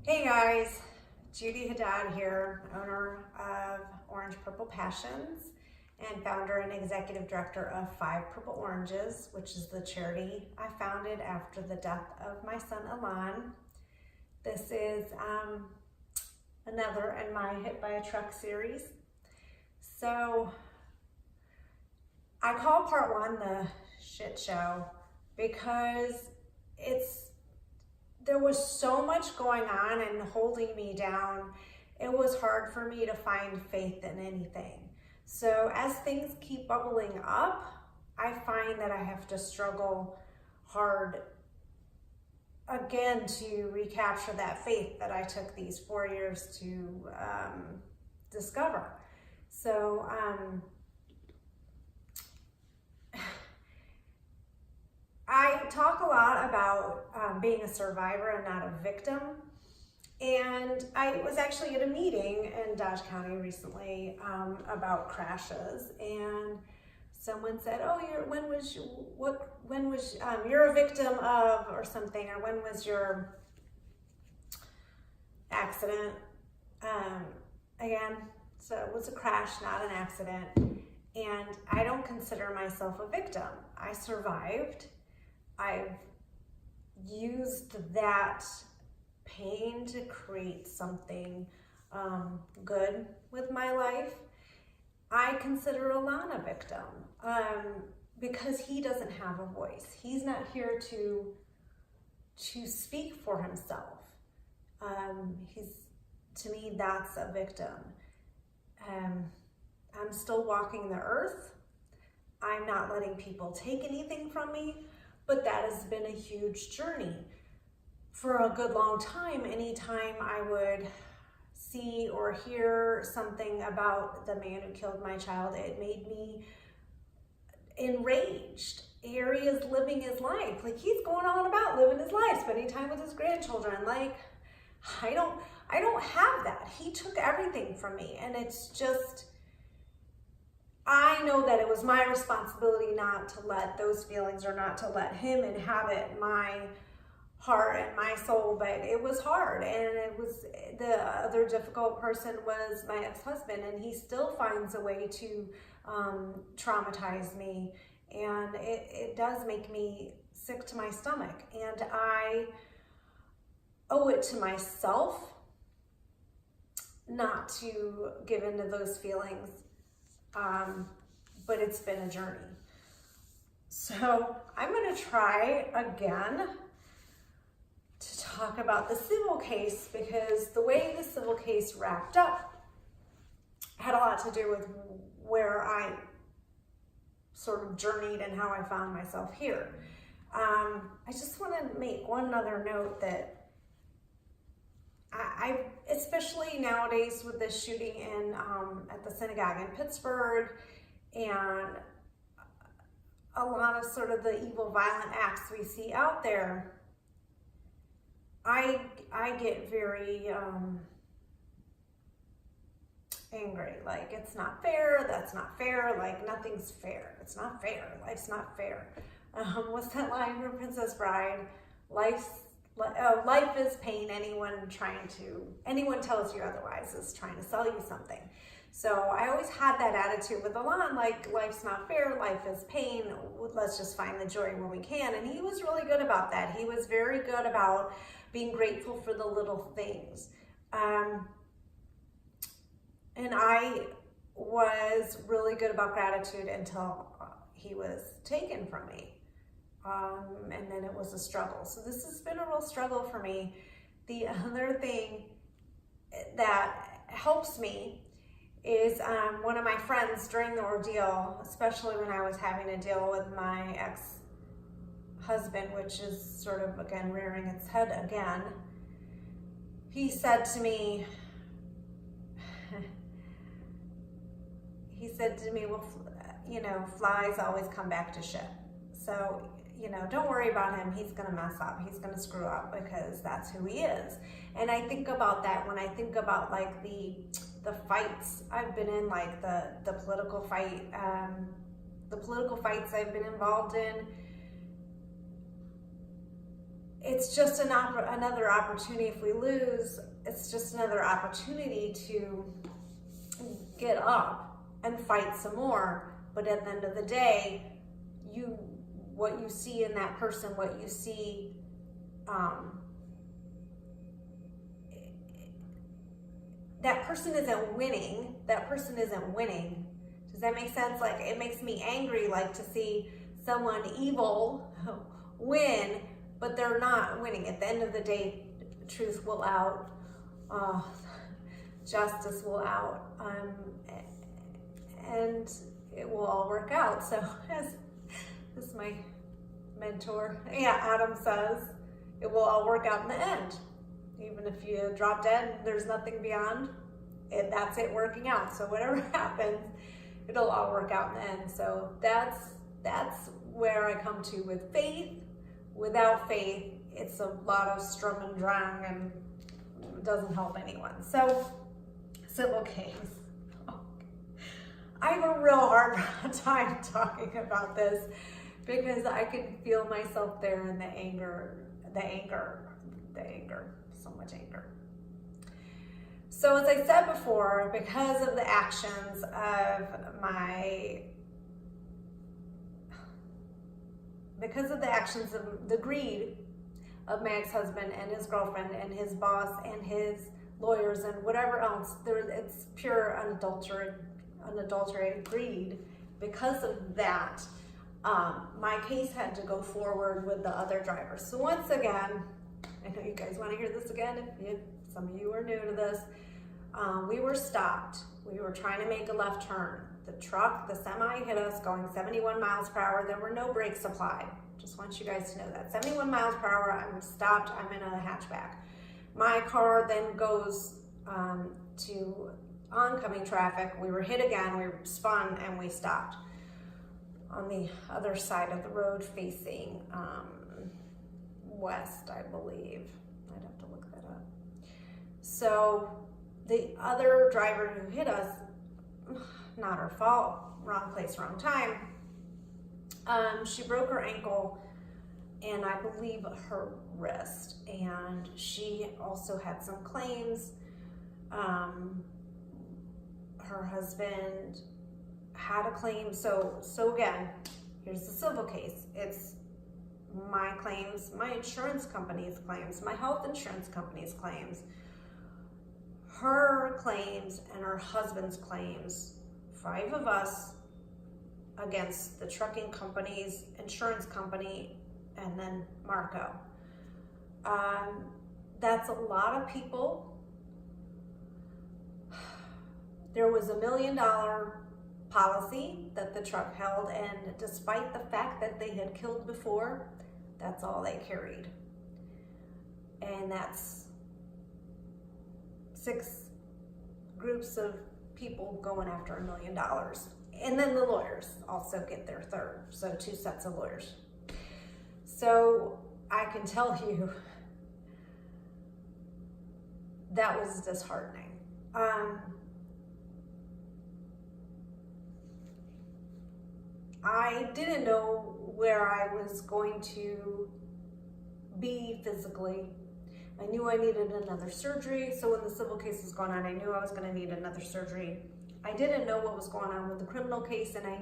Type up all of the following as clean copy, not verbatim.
Hey guys, Judy Haddad here, owner of Orange Purple Passions and founder and executive director of 5 Purple Oranges, which is the charity I founded after the death of my son Alon. This is another in my Hit by a Truck series. So I call part 1 the shit show because there was so much going on and holding me down. It was hard for me to find faith in anything. So as things keep bubbling up, I find that I have to struggle hard again to recapture that faith that I took these 4 years to discover. So I talk a lot about being a survivor and not a victim. And I was actually at a meeting in Dodge County recently about crashes, and someone said, "Oh, you're a victim of or something, or when was your accident?" Again, so it was a crash, not an accident, and I don't consider myself a victim. I survived. I've used that pain to create something good with my life. I consider Alon a victim because he doesn't have a voice. He's not here to speak for himself. To me, that's a victim. I'm still walking the earth. I'm not letting people take anything from me. But that has been a huge journey. For a good long time, anytime I would see or hear something about the man who killed my child, it made me enraged. Here he is living his life. Like, he's going on about living his life, spending time with his grandchildren. Like, I don't have that. He took everything from me, and it's just, I know that it was my responsibility not to let those feelings, or not to let him inhabit my heart and my soul, but it was hard. And it was, the other difficult person was my ex-husband, and he still finds a way to traumatize me. And it does make me sick to my stomach. And I owe it to myself not to give into those feelings. But it's been a journey. So I'm going to try again to talk about the civil case, because the way the civil case wrapped up had a lot to do with where I sort of journeyed and how I found myself here. I just want to make one other note that I especially nowadays with this shooting in at the synagogue in Pittsburgh, and a lot of sort of the evil, violent acts we see out there, I get very angry. Like, it's not fair. That's not fair. Like, nothing's fair. It's not fair. Life's not fair. What's that line from Princess Bride? Life is pain. Anyone tells you otherwise is trying to sell you something. So I always had that attitude with Alon, like, life's not fair, life is pain, let's just find the joy when we can. And he was really good about that. He was very good about being grateful for the little things. And I was really good about gratitude until he was taken from me. And then it was a struggle. So this has been a real struggle for me. The other thing that helps me is one of my friends during the ordeal, especially when I was having to deal with my ex-husband, which is sort of, again, rearing its head again. He said to me, well, flies always come back to shit. So, don't worry about him. He's going to mess up. He's going to screw up, because that's who he is. And I think about that when I think about, like, the fights I've been in, like the political fight, the political fights I've been involved in. it's just another opportunity. If we lose, it's just another opportunity to get up and fight some more. But at the end of the day, what you see in that person, what you see, that person isn't winning. That person isn't winning. Does that make sense? Like, it makes me angry, like, to see someone evil win, but they're not winning. At the end of the day, truth will out. Justice will out. And it will all work out. So as my mentor, Adam says, it will all work out in the end. Even if you drop dead, there's nothing beyond it. That's it working out. So whatever happens, it'll all work out in the end. So that's where I come to with faith. Without faith, it's a lot of strum and drang, and it doesn't help anyone. So civil case. I have a real hard time talking about this because I can feel myself there in the anger, so much anger. So as I said before, because of the actions of the greed of my ex-husband and his girlfriend and his boss and his lawyers and whatever else, it's pure unadulterated greed. Because of that, my case had to go forward with the other drivers. So once again, I know you guys want to hear this again, if some of you are new to this, we were stopped. We were trying to make a left turn. The semi hit us going 71 miles per hour. There were no brakes applied. Just want you guys to know that. 71 miles per hour, I'm stopped, I'm in a hatchback. My car then goes to oncoming traffic. We were hit again, we spun, and we stopped on the other side of the road facing west, I believe. I'd have to look that up. So the other driver who hit us, not her fault, wrong place, wrong time. She broke her ankle and I believe her wrist, and she also had some claims. Her husband had a claim. So again, here's the civil case. It's my claims, my insurance company's claims, my health insurance company's claims, her claims, and her husband's claims. 5 of us against the trucking company's insurance company, and then Marco. That's a lot of people. There was $1 million policy that the truck held, and despite the fact that they had killed before, that's all they carried. And that's 6 groups of people going after $1 million. And then the lawyers also get their third. So 2 sets of lawyers. So I can tell you that was disheartening. I didn't know where I was going to be physically. I knew I needed another surgery. So when the civil case was going on, I knew I was going to need another surgery. I didn't know what was going on with the criminal case, and I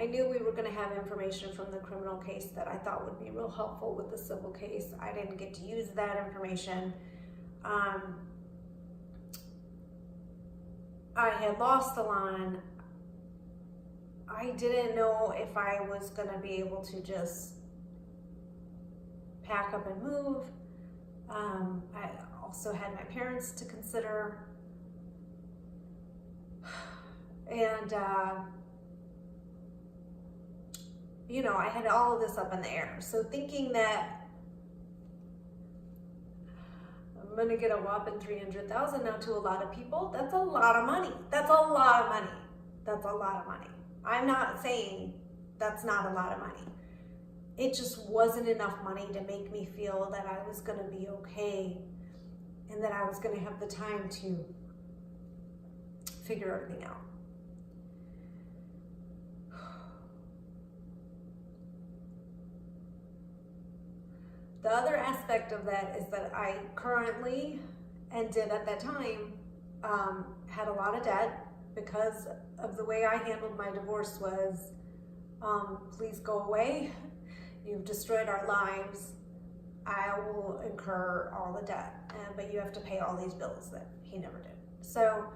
knew we were going to have information from the criminal case that I thought would be real helpful with the civil case. I didn't get to use that information. I had lost the line. I didn't know if I was going to be able to just pack up and move. I also had my parents to consider. And, I had all of this up in the air. So thinking that I'm going to get a whopping $300,000 now, to a lot of people, that's a lot of money. That's a lot of money. That's a lot of money. I'm not saying that's not a lot of money. It just wasn't enough money to make me feel that I was going to be okay and that I was going to have the time to figure everything out. The other aspect of that is that I currently, and did at that time, had a lot of debt because of the way I handled my divorce was, please go away. You've destroyed our lives. I will incur all the debt, but you have to pay all these bills that he never did. So,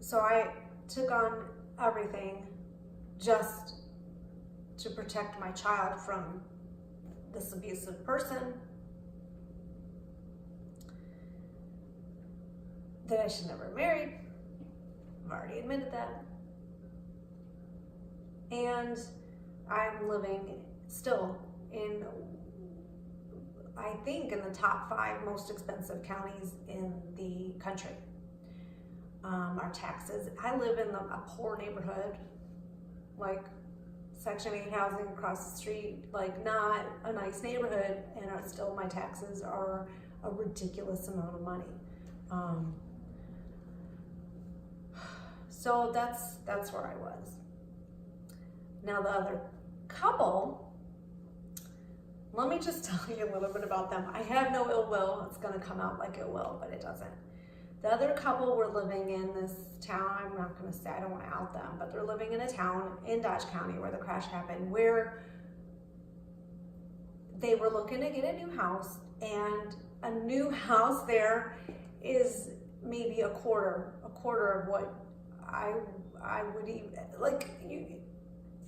so I took on everything just to protect my child from this abusive person that I should never have married. I've already admitted that. And I'm living still in, I think, in the top 5 most expensive counties in the country. Our taxes, I live in a poor neighborhood, like Section 8 housing across the street, like not a nice neighborhood, and still my taxes are a ridiculous amount of money. So that's where I was. Now the other couple, let me just tell you a little bit about them. I have no ill will. It's going to come out like it will, but it doesn't. The other couple were living in this town. I'm not going to say, I don't want to out them, but they're living in a town in Dodge County where the crash happened, where they were looking to get a new house, and a new house there is maybe a quarter of what I would even, like,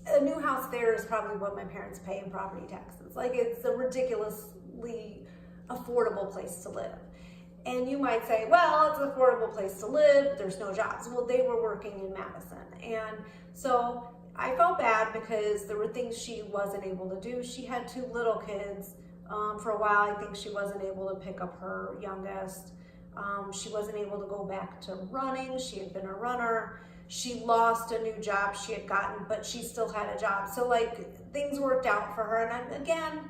a new house there is probably what my parents pay in property taxes. Like, it's a ridiculously affordable place to live. And you might say, well, it's an affordable place to live, there's no jobs. Well, they were working in Madison. And so I felt bad because there were things she wasn't able to do. She had 2 little kids. For a while, I think she wasn't able to pick up her youngest. She wasn't able to go back to running. She had been a runner. She lost a new job she had gotten, but she still had a job. So, like, things worked out for her. And again,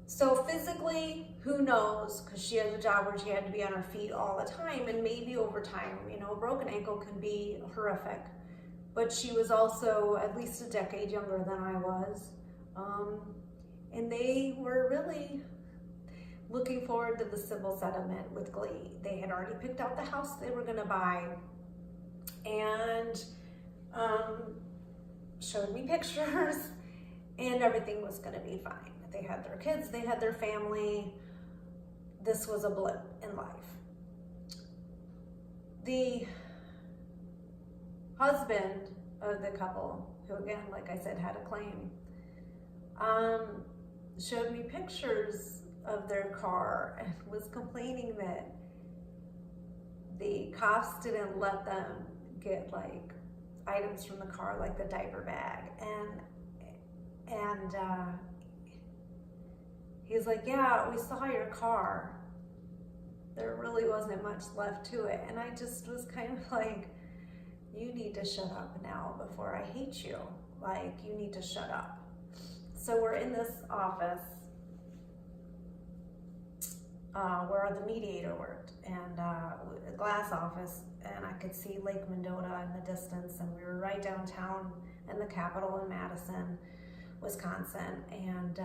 so physically, who knows, because she has a job where she had to be on her feet all the time, and maybe over time, you know, a broken ankle can be horrific. But she was also at least a decade younger than I was. And they were really looking forward to the civil settlement with glee. They had already picked out the house they were gonna buy, and showed me pictures, and everything was gonna be fine. They had their kids, they had their family. This was a blip in life. The husband of the couple, who again, like I said, had a claim, showed me pictures of their car and was complaining that the cops didn't let them get, like, items from the car, like the diaper bag, and he's like, yeah, we saw your car. There really wasn't much left to it. And I just was kind of like, you need to shut up now before I hate you. Like, you need to shut up. So we're in this office where the mediator worked, and a glass office, and I could see Lake Mendota in the distance, and we were right downtown in the Capitol in Madison, Wisconsin, and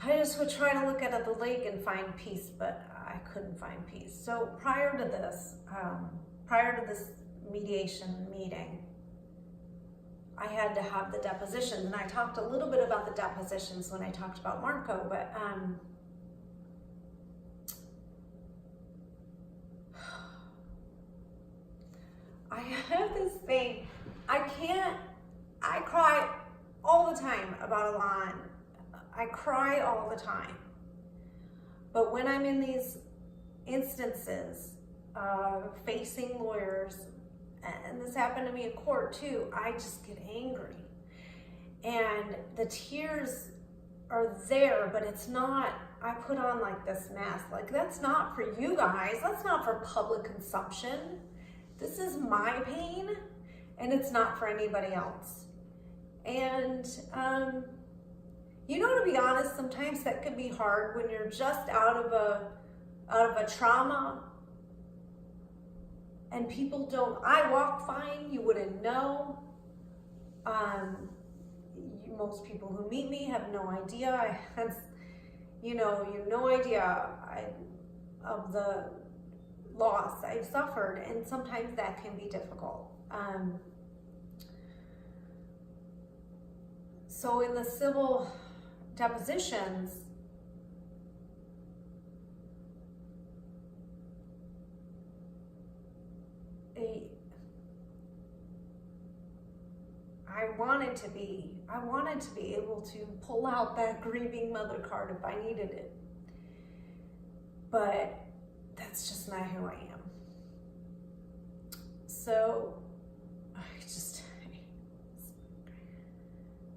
I just would try to look at the lake and find peace, but I couldn't find peace. So prior to this mediation meeting, I had to have the depositions, and I talked a little bit about the depositions when I talked about Marco, but I have this thing, I cry all the time about Alon. I cry all the time. But when I'm in these instances of facing lawyers, and this happened to me in court too, I just get angry. And the tears are there, but it's not, I put on like this mask, like that's not for you guys, that's not for public consumption. This is my pain, and it's not for anybody else. And you know, to be honest, sometimes that can be hard when you're just out of a trauma, and people don't, I walk fine, you wouldn't know. Most people who meet me have no idea. You have no idea of the loss I've suffered, and sometimes that can be difficult. So in the civil depositions, I wanted to be able to pull out that grieving mother card if I needed it. But that's just not who I am. So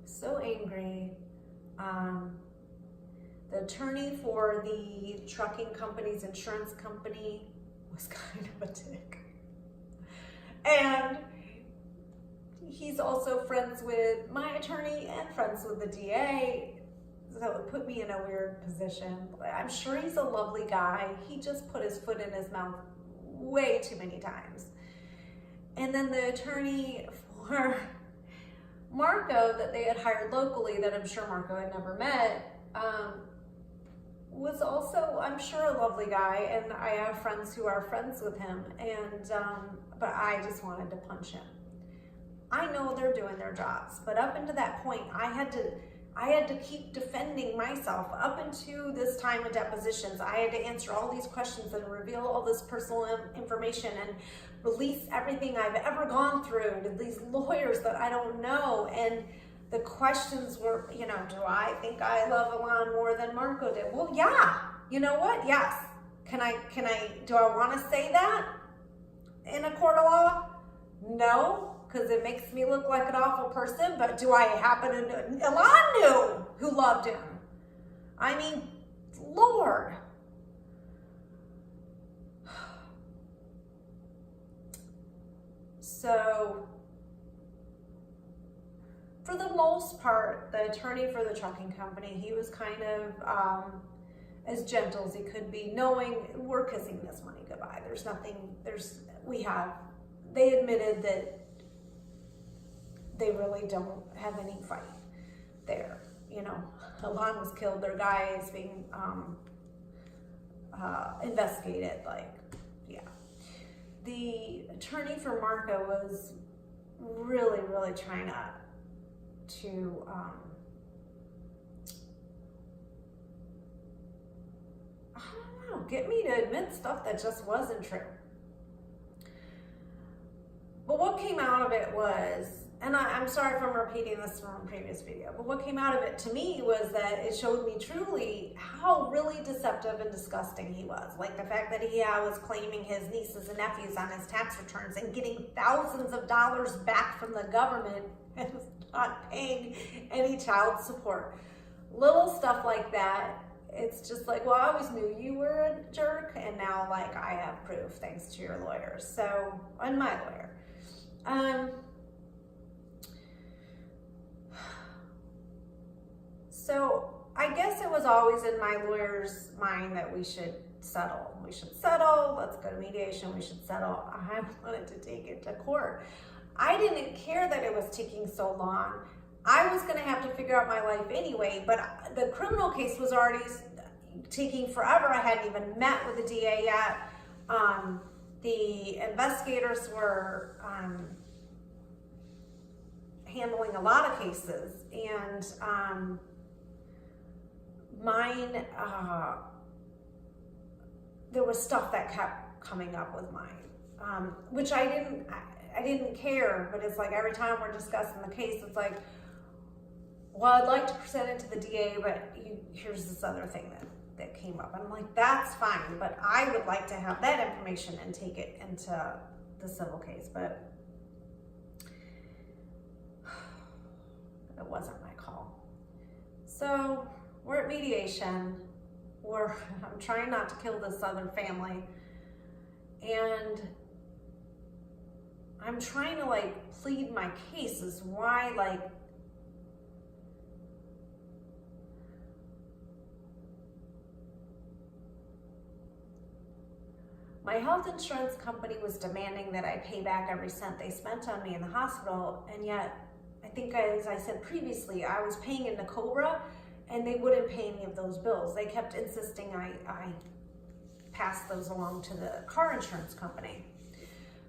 so angry. The attorney for the trucking company's insurance company was kind of a dick. And he's also friends with my attorney and friends with the DA. So it put me in a weird position. I'm sure he's a lovely guy. He just put his foot in his mouth way too many times. And then the attorney for Marco that they had hired locally, that I'm sure Marco had never met, was also, I'm sure, a lovely guy, and I have friends who are friends with him, and but I just wanted to punch him. I know they're doing their jobs, but up until that point, I had to keep defending myself. Up into this time of depositions, I had to answer all these questions and reveal all this personal information and release everything I've ever gone through to these lawyers that I don't know. And the questions were, do I think I love Alon more than Marco did? Well, yeah. You know what? Yes. Do I want to say that in a court of law? No, because it makes me look like an awful person. But do I happen to know? Alon knew who loved him. I mean, Lord. So, for the most part, the attorney for the trucking company, he was kind of as gentle as he could be, knowing we're kissing this money goodbye. They admitted that they really don't have any fight there. Alon was killed, their guy is being investigated, The attorney for Marco was really, really trying to I don't know, get me to admit stuff that just wasn't true. But what came out of it was, and I'm sorry if I'm repeating this from a previous video, but what came out of it to me was that it showed me truly how really deceptive and disgusting he was. Like the fact that he was claiming his nieces and nephews on his tax returns and getting thousands of dollars back from the government and not paying any child support. Little stuff like that. It's just like, well, I always knew you were a jerk, and now I have proof thanks to your lawyers. So, and my lawyer. So I guess it was always in my lawyer's mind that we should settle. Let's go to mediation. We should settle. I wanted to take it to court. I didn't care that it was taking so long. I was going to have to figure out my life anyway, but the criminal case was already taking forever. I hadn't even met with the DA yet. The investigators were handling a lot of cases, and mine, there was stuff that kept coming up with mine, which I didn't care, but it's like every time we're discussing the case, it's like, well, I'd like to present it to the DA, but here's this other thing that came up. I'm like, that's fine, but I would like to have that information and take it into the civil case, but it wasn't my call. So we're at mediation. I'm trying not to kill this other family, and I'm trying to plead my case as why my health insurance company was demanding that I pay back every cent they spent on me in the hospital, and yet I think as I said previously, I was paying into Cobra and they wouldn't pay any of those bills. They kept insisting I pass those along to the car insurance company.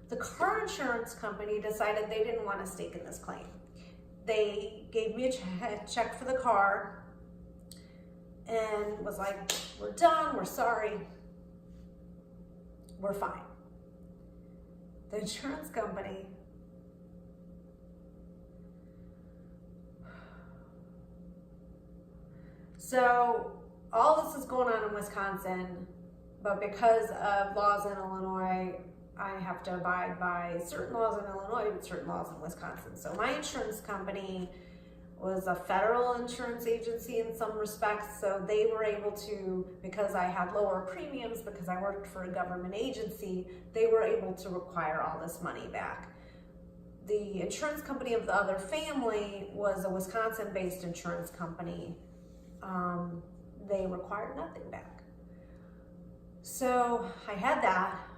The car insurance company decided they didn't want a stake in this claim. They gave me a check for the car and was like, we're done, we're sorry, we're fine. The insurance company so all this is going on in Wisconsin, but because of laws in Illinois, I have to abide by certain laws in Illinois and certain laws in Wisconsin. So my insurance company was a federal insurance agency in some respects, so they were able to, because I had lower premiums, because I worked for a government agency, they were able to require all this money back. The insurance company of the other family was a Wisconsin-based insurance company. They required nothing back. So I had that.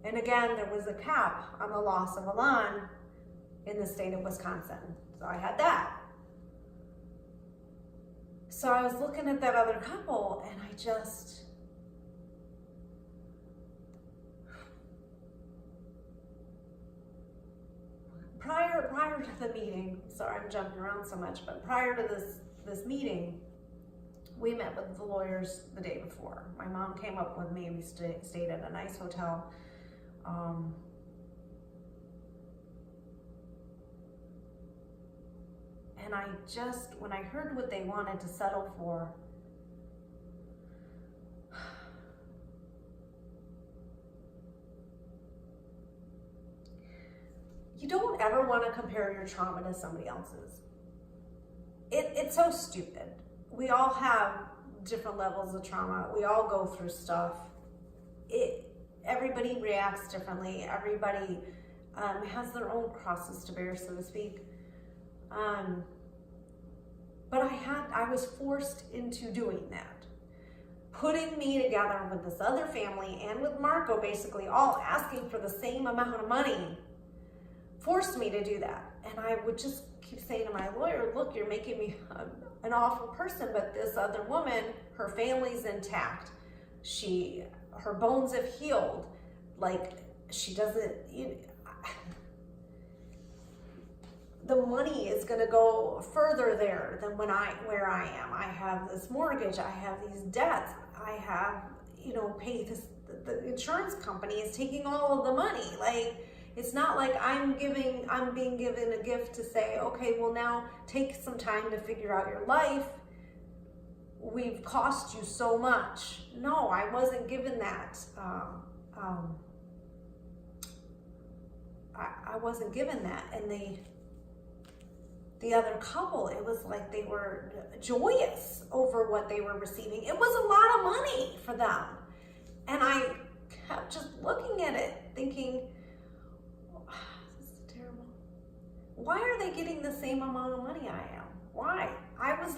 And again, there was a cap on the loss of a lawn in the state of Wisconsin. So I had that. So I was looking at that other couple and I just, prior to the meeting, sorry I'm jumping around so much, but prior to this meeting, we met with the lawyers the day before. My mom came up with me. We stayed at a nice hotel. And I just, when I heard what they wanted to settle for, you don't ever want to compare your trauma to somebody else's. It's so stupid. We all have different levels of trauma. We all go through stuff. Everybody reacts differently. Everybody has their own crosses to bear, so to speak. But I was forced into doing that. Putting me together with this other family and with Marco, basically all asking for the same amount of money, forced me to do that. And I would just keep saying to my lawyer, look, you're making me an awful person, but this other woman, her family's intact. Her bones have healed. Like, she doesn't, the money is going to go further there than where I am. I have this mortgage. I have these debts. I have, pay this. The insurance company is taking all of the money. Like, it's not like I'm being given a gift to say, okay, well now take some time to figure out your life. We've cost you so much. No, I wasn't given that. I wasn't given that. And the other couple, it was like they were joyous over what they were receiving. It was a lot of money for them. And I kept just looking at it thinking, this is terrible. Why are they getting the same amount of money I am? Why? I was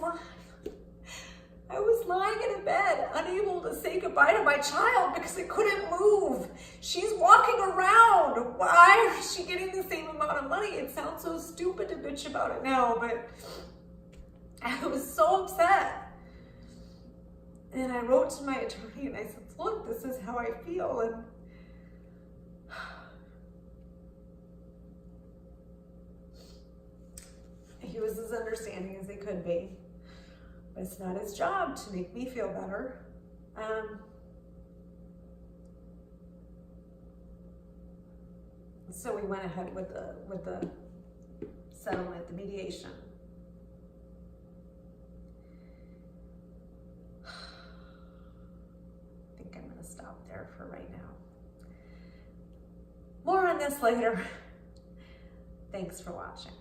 lying in a bed, unable to say goodbye to my child because I couldn't move. She's walking around. Why is she getting the same amount of money? It sounds so stupid to bitch about it now, but I was so upset. And I wrote to my attorney and I said, look, this is how I feel. And he was as understanding as he could be. But it's not his job to make me feel better. So we went ahead with the settlement, the mediation. I think I'm going to stop there for right now. More on this later. Thanks for watching.